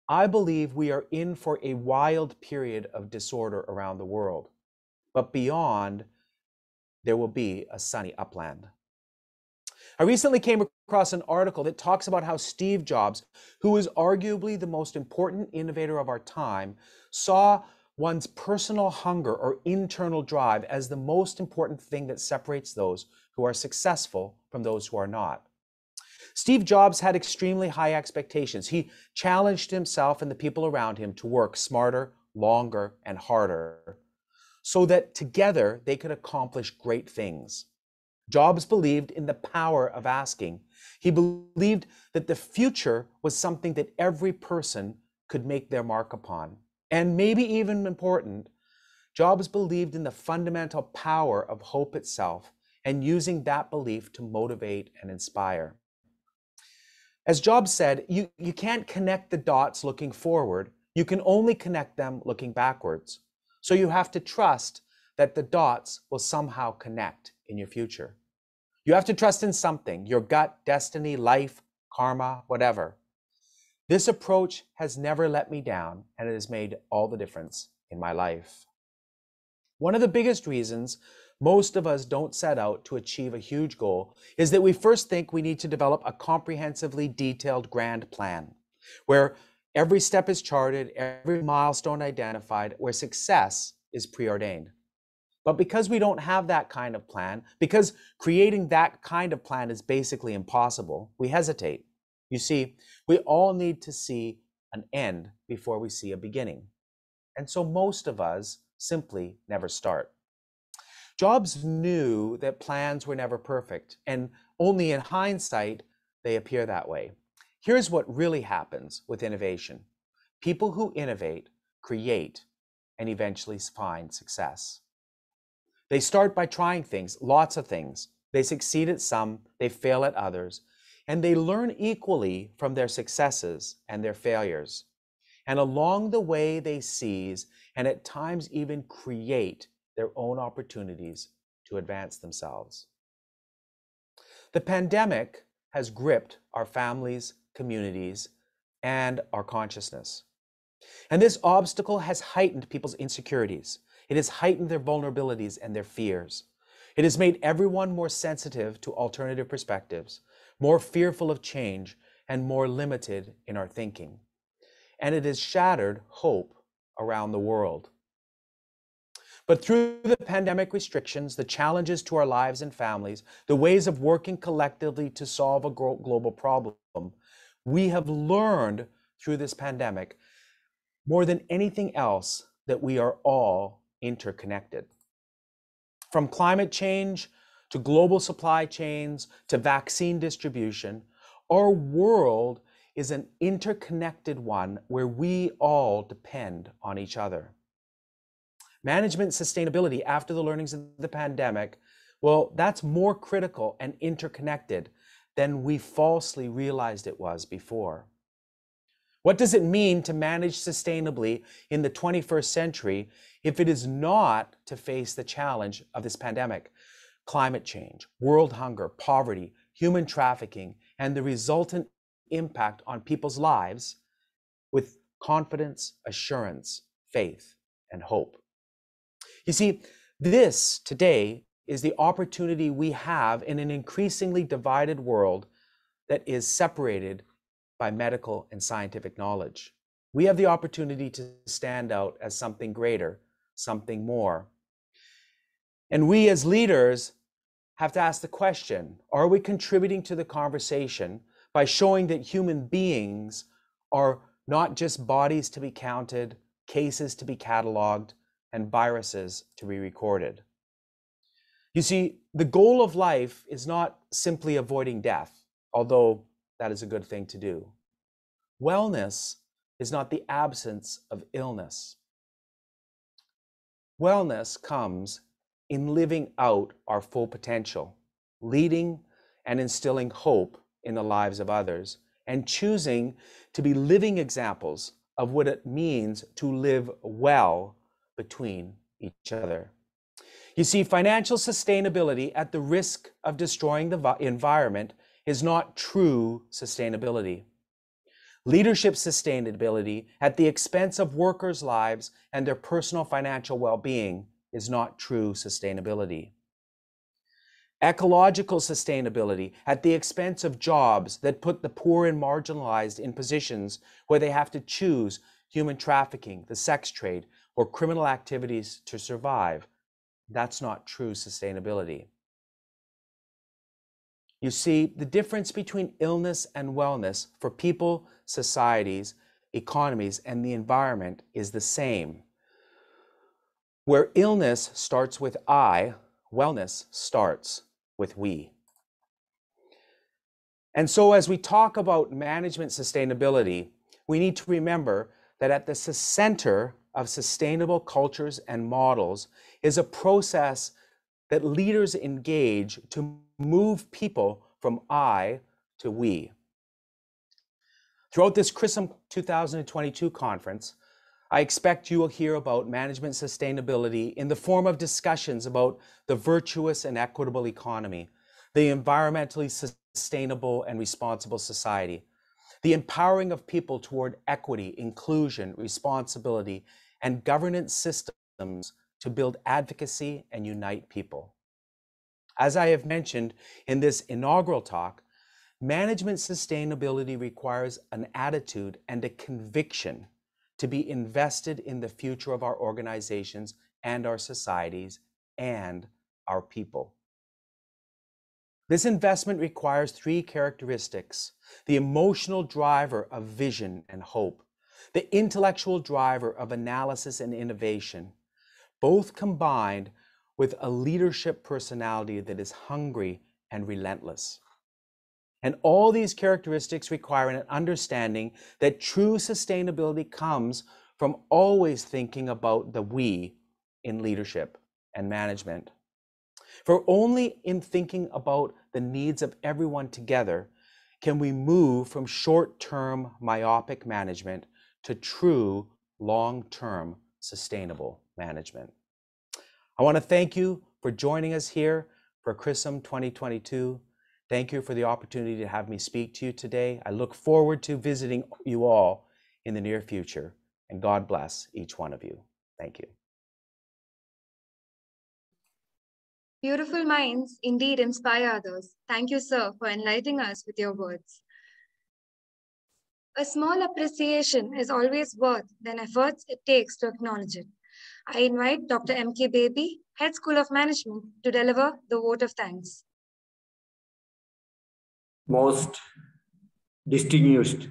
I believe we are in for a wild period of disorder around the world. But beyond, there will be a sunny upland. I recently came across an article that talks about how Steve Jobs, who is arguably the most important innovator of our time, saw one's personal hunger or internal drive as the most important thing that separates those who are successful from those who are not. Steve Jobs had extremely high expectations. He challenged himself and the people around him to work smarter, longer, and harder so that together they could accomplish great things. Jobs believed in the power of asking. He believed that the future was something that every person could make their mark upon. And maybe even important, Jobs believed in the fundamental power of hope itself and using that belief to motivate and inspire. As Jobs said, you can't connect the dots looking forward. You can only connect them looking backwards. So you have to trust that the dots will somehow connect in your future. You have to trust in something, your gut, destiny, life, karma, whatever. This approach has never let me down, and it has made all the difference in my life. One of the biggest reasons most of us don't set out to achieve a huge goal is that we first think we need to develop a comprehensively detailed grand plan, where every step is charted, every milestone identified, where success is preordained. But because we don't have that kind of plan, because creating that kind of plan is basically impossible, we hesitate. You see, we all need to see an end before we see a beginning. And so most of us simply never start. Jobs knew that plans were never perfect, and only in hindsight, they appear that way. Here's what really happens with innovation. People who innovate, create, and eventually find success. They start by trying things, lots of things. They succeed at some, they fail at others, and they learn equally from their successes and their failures. And along the way, they seize and at times even create their own opportunities to advance themselves. The pandemic has gripped our families, communities, and our consciousness. And this obstacle has heightened people's insecurities. It has heightened their vulnerabilities and their fears. It has made everyone more sensitive to alternative perspectives, more fearful of change, and more limited in our thinking. And it has shattered hope around the world. But through the pandemic restrictions, the challenges to our lives and families, the ways of working collectively to solve a global problem, we have learned through this pandemic more than anything else that we are all interconnected. From climate change to global supply chains to vaccine distribution, our world is an interconnected one where we all depend on each other. Management sustainability after the learnings of the pandemic, well, that's more critical and interconnected than we falsely realized it was before. What does it mean to manage sustainably in the 21st century if it is not to face the challenge of this pandemic? Climate change, world hunger, poverty, human trafficking, and the resultant impact on people's lives with confidence, assurance, faith, and hope. You see, this today is the opportunity we have in an increasingly divided world that is separated by medical and scientific knowledge. We have the opportunity to stand out as something greater, something more. And we as leaders have to ask the question, are we contributing to the conversation by showing that human beings are not just bodies to be counted, cases to be cataloged, and viruses to be recorded? You see, the goal of life is not simply avoiding death, although that is a good thing to do. Wellness is not the absence of illness. Wellness comes in living out our full potential, leading and instilling hope in the lives of others, and choosing to be living examples of what it means to live well between each other. You see, financial sustainability at the risk of destroying the environment is not true sustainability. Leadership sustainability at the expense of workers' lives and their personal financial well-being is not true sustainability. ecological sustainability at the expense of jobs that put the poor and marginalized in positions where they have to choose human trafficking, the sex trade, or criminal activities to survive. That's not true sustainability. You see, the difference between illness and wellness for people, societies, economies, and the environment is the same. Where illness starts with I, wellness starts with we. And so as we talk about management sustainability, we need to remember that at the center of sustainable cultures and models is a process that leaders engage to move people from I to we. Throughout this Krisym 2022 conference, I expect you will hear about management sustainability in the form of discussions about the virtuous and equitable economy, the environmentally sustainable and responsible society, the empowering of people toward equity, inclusion, responsibility, and governance systems to build advocacy and unite people. As I have mentioned in this inaugural talk, management sustainability requires an attitude and a conviction to be invested in the future of our organizations and our societies and our people. This investment requires three characteristics: the emotional driver of vision and hope, the intellectual driver of analysis and innovation, both combined with a leadership personality that is hungry and relentless. And all these characteristics require an understanding that true sustainability comes from always thinking about the we in leadership and management. For only in thinking about the needs of everyone together can we move from short-term myopic management to true long-term sustainable management. I want to thank you for joining us here for Krisym 2022. Thank you for the opportunity to have me speak to you today. I look forward to visiting you all in the near future, and God bless each one of you. Thank you. Beautiful minds indeed inspire others. Thank you, sir, for enlightening us with your words. A small appreciation is always worth the efforts it takes to acknowledge it. I invite Dr. M.K. Baby, Head School of Management, to deliver the vote of thanks. Most distinguished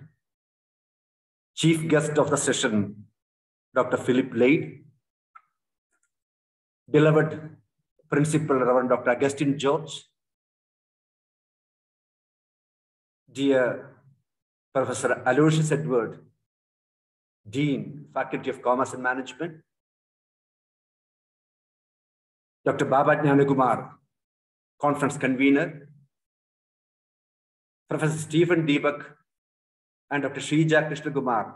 chief guest of the session, Dr. Philip Lade, beloved Principal Reverend Dr. Augustine George, dear Professor Aloysius Edward, Dean, Faculty of Commerce and Management, Dr. Baba Jnanakumar, Conference Convener, Professor Stephen Deepak and Dr. Shrija Krishnakumar,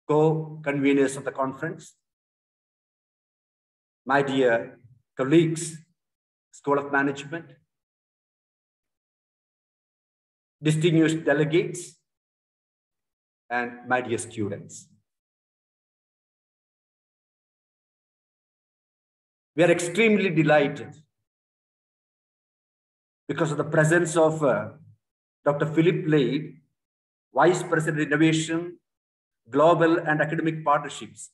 co-conveners of the conference, my dear colleagues, School of Management, distinguished delegates, and my dear students. We are extremely delighted because of the presence of Dr. Philip Lade, Vice President Innovation, Global and Academic Partnerships,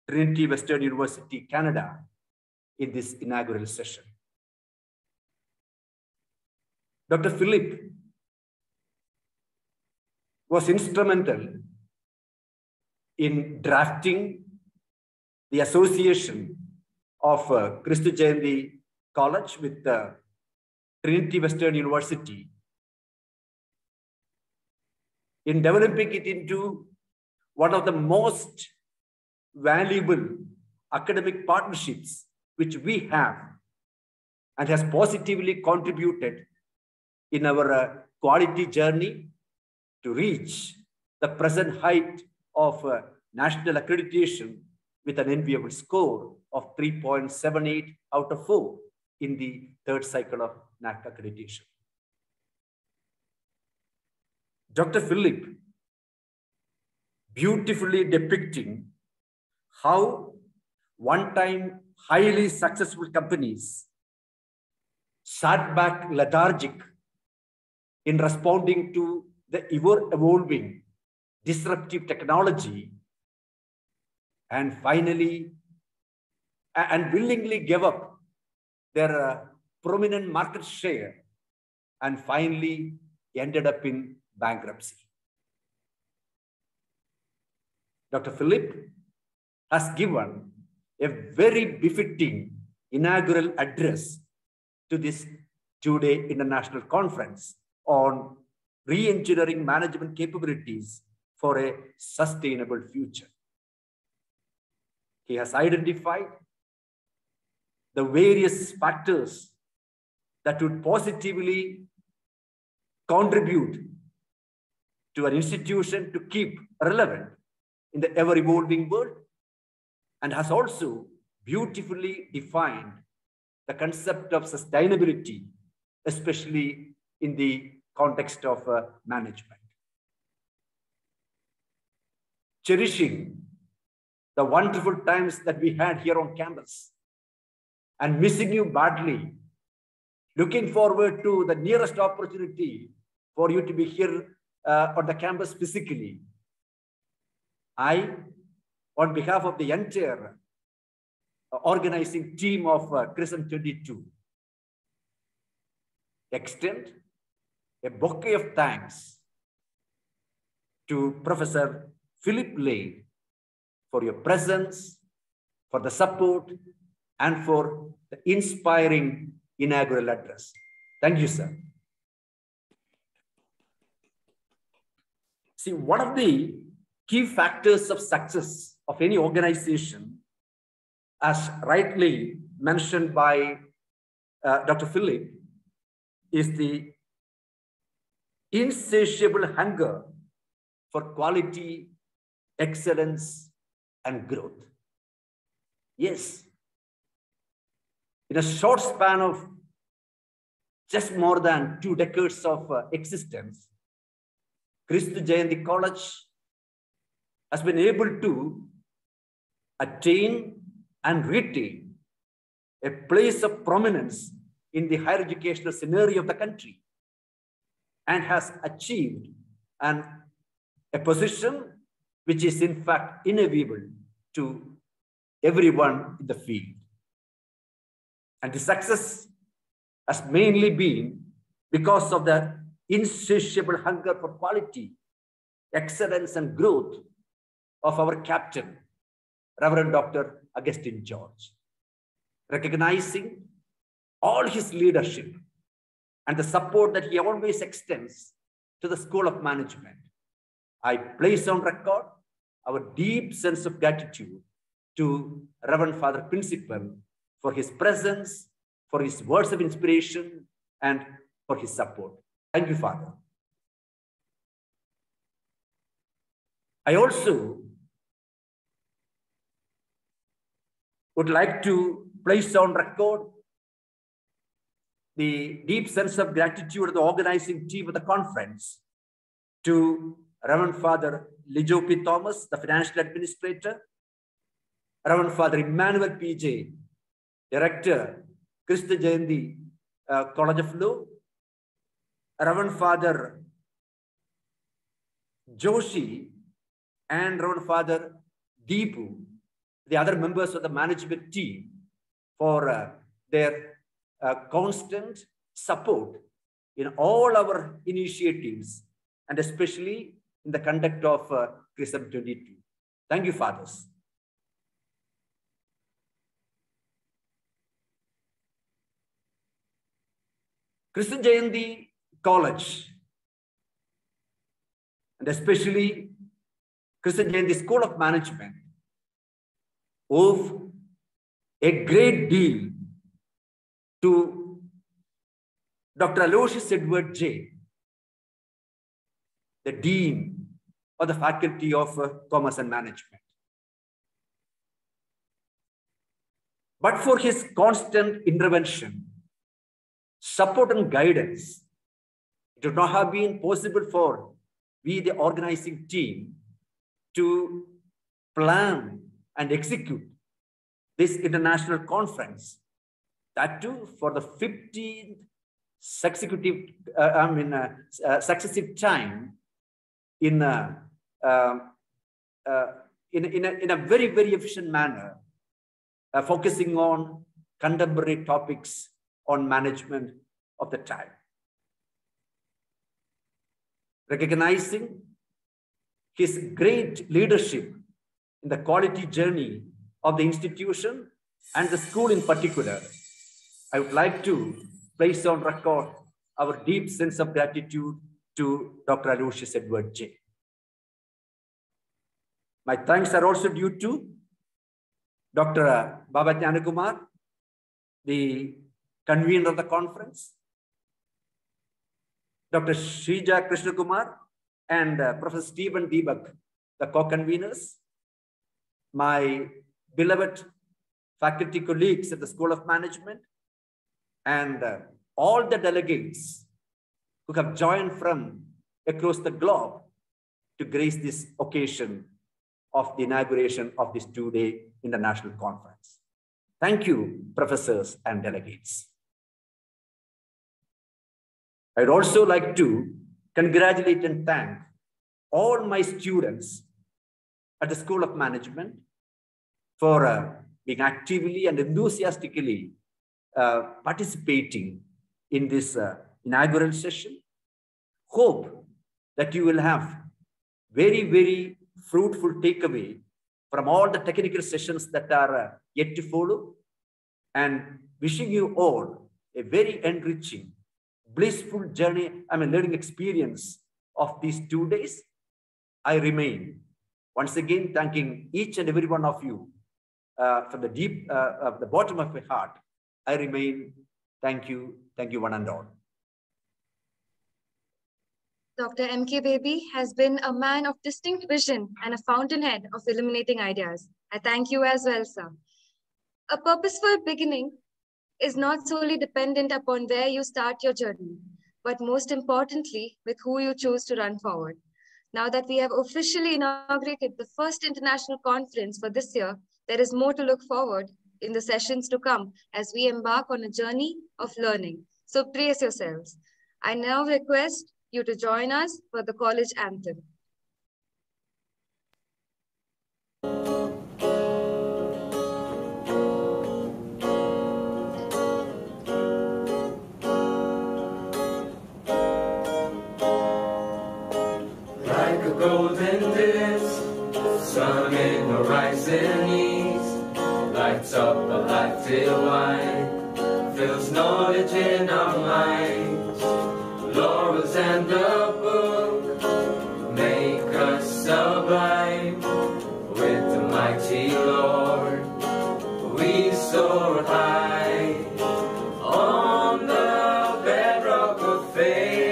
Trinity Western University, Canada, in this inaugural session. Dr. Philip was instrumental in drafting the association of Kristu Jayanti College with Trinity Western University, in developing it into one of the most valuable academic partnerships which we have, and has positively contributed in our quality journey to reach the present height of national accreditation with an enviable score of 3.78 out of 4 in the third cycle of NAC accreditation. Dr. Philip beautifully depicting how one-time highly successful companies sat back lethargic in responding to the ever-evolving disruptive technology, and finally, and willingly gave up their prominent market share, and finally ended up in bankruptcy. Dr. Philip has given a very befitting inaugural address to this two-day international conference on re-engineering management capabilities for a sustainable future. He has identified the various factors that would positively contribute to an institution to keep relevant in the ever-evolving world, and has also beautifully defined the concept of sustainability, especially in the context of management. Cherishing the wonderful times that we had here on campus and missing you badly, looking forward to the nearest opportunity for you to be here on the campus physically. I, on behalf of the entire organizing team of Krisym 22, extend a bouquet of thanks to Professor Philip Lane for your presence, for the support, and for the inspiring inaugural address. Thank you, sir. See, one of the key factors of success of any organization, as rightly mentioned by Dr. Philip, is the insatiable hunger for quality, excellence, and growth. Yes, in a short span of just more than 2 decades of existence, Kristy Jayanti College has been able to attain and retain a place of prominence in the higher educational scenario of the country, and has achieved a position which is in fact enviable to everyone in the field. And the success has mainly been because of the insatiable hunger for quality, excellence, and growth of our captain, Reverend Dr. Augustine George. Recognizing all his leadership and the support that he always extends to the School of Management, I place on record our deep sense of gratitude to Reverend Father Principal for his presence, for his words of inspiration, and for his support. Thank you, Father. I also would like to place on record the deep sense of gratitude of the organizing team of the conference to Reverend Father Lijo P. Thomas, the financial administrator, Reverend Father Emmanuel P.J., Director, Kristy Jayanti College of Law, Reverend Father Joshi, and Reverend Father Deepu, the other members of the management team, for their constant support in all our initiatives, and especially in the conduct of Krisym 22. Thank you, fathers. Kristy Jayanti College, and especially Kristy Jayanti School of Management, owe a great deal to Dr. Aloysius Edward J., the Dean of the Faculty of Commerce and Management. But for his constant intervention, support, and guidance, it would not have been possible for we, the organizing team, to plan and execute this international conference That too for the 15th successive time in a very, very efficient manner, focusing on contemporary topics on management of the time. Recognizing his great leadership in the quality journey of the institution and the school in particular, I would like to place on record our deep sense of gratitude to Dr. Aloysius Edward J. My thanks are also due to Dr. Baba Jnanakumar, the convener of the conference, Dr. Shrija Krishnakumar, and Professor Stephen Deepak, the co-conveners, my beloved faculty colleagues at the School of Management, and all the delegates who have joined from across the globe to grace this occasion of the inauguration of this two-day international conference. Thank you, professors and delegates. I'd also like to congratulate and thank all my students at the School of Management for being actively and enthusiastically participating in this inaugural session. Hope that you will have very, very fruitful takeaway from all the technical sessions that are yet to follow, and wishing you all a very enriching, blissful journey, learning experience of these 2 days. I remain once again thanking each and every one of you from the deep, of the bottom of my heart. I remain, thank you one and all. Dr. M.K. Baby has been a man of distinct vision and a fountainhead of illuminating ideas. I thank you as well, sir. A purposeful beginning is not solely dependent upon where you start your journey, but most importantly, with who you choose to run forward. Now that we have officially inaugurated the first international conference for this year, there is more to look forward in the sessions to come as we embark on a journey of learning. So brace yourselves. I now request you to join us for the college anthem. Like a golden disc, sun in the rising east, lights up a light divine, fills knowledge in our minds. Laurels and the book make us sublime. With the mighty Lord, we soar high on the bedrock of faith.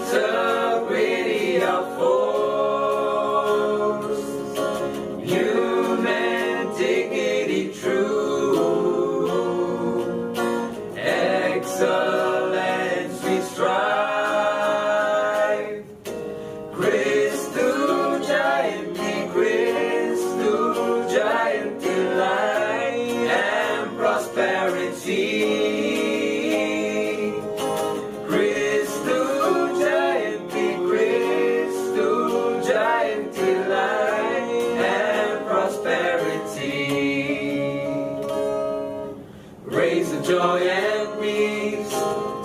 Integrity of force, human dignity true. Excellence we strive. Christu giant delight and prosperity. Christu giant delight and prosperity. Raise the joy and peace,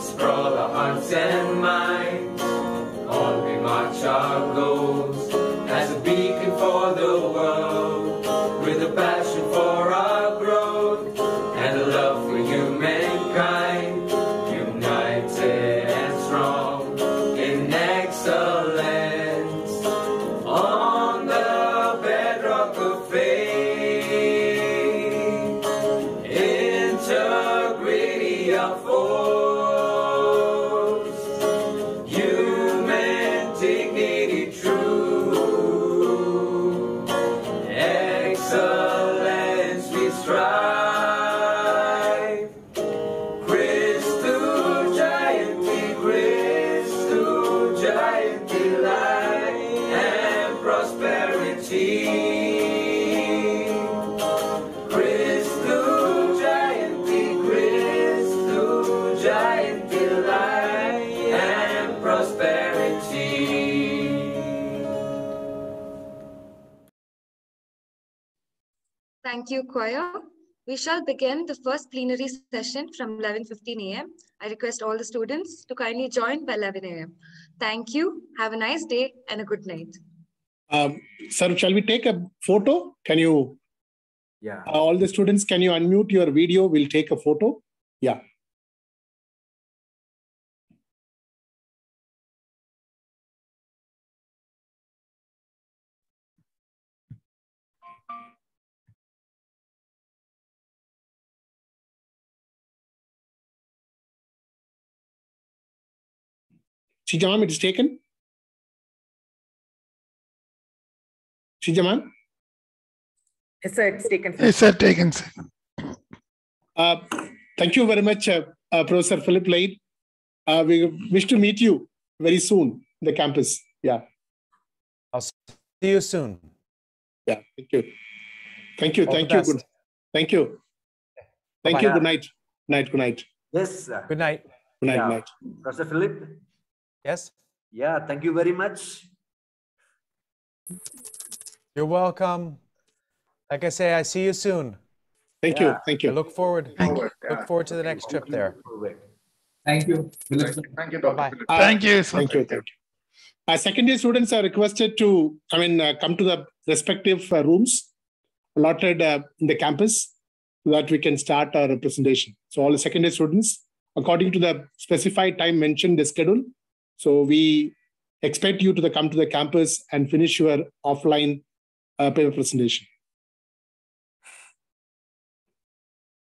sprawl our hearts and minds. On we march our goals as a beacon for the world, with a passion for our growth and a love for humankind, united and strong in excellence on the bedrock of faith. Integrity of force, human dignity true. Excellence we strive. Christu giant delight and prosperity. Christu Thank you, choir. We shall begin the first plenary session from 11:15 a.m. I request all the students to kindly join by 11 a.m. Thank you. Have a nice day and a good night. Sir, shall we take a photo? Can you? Yeah. All the students, can you unmute your video? We'll take a photo. Yeah. Shijamam, it is taken. Shijamam? Yes, sir, it's taken. Yes, sir, taken, sir. Thank you very much, Professor Philip Lade. We wish to meet you very soon in the campus. Yeah. I'll see you soon. Yeah. Thank you. Thank you. All Thank the you. best. Good. Thank you. Thank Bye-bye. you. Good night. Night. Good night. Yes, sir. Good night. Good night. Yeah. Night. Professor Philip. Yes? Yeah, thank you very much. You're welcome. Like I say, I see you soon. Thank you. Yeah. Thank I you. look forward to the next trip there. Thank you. Thank you, Dr. Bye-bye. Philip. Thank you, sir. Thank you. Thank you. Second year students are requested to, come to the respective rooms allotted in the campus so that we can start our presentation. So all the second year students, according to the specified time mentioned in the schedule. So we expect you to come to the campus and finish your offline paper presentation.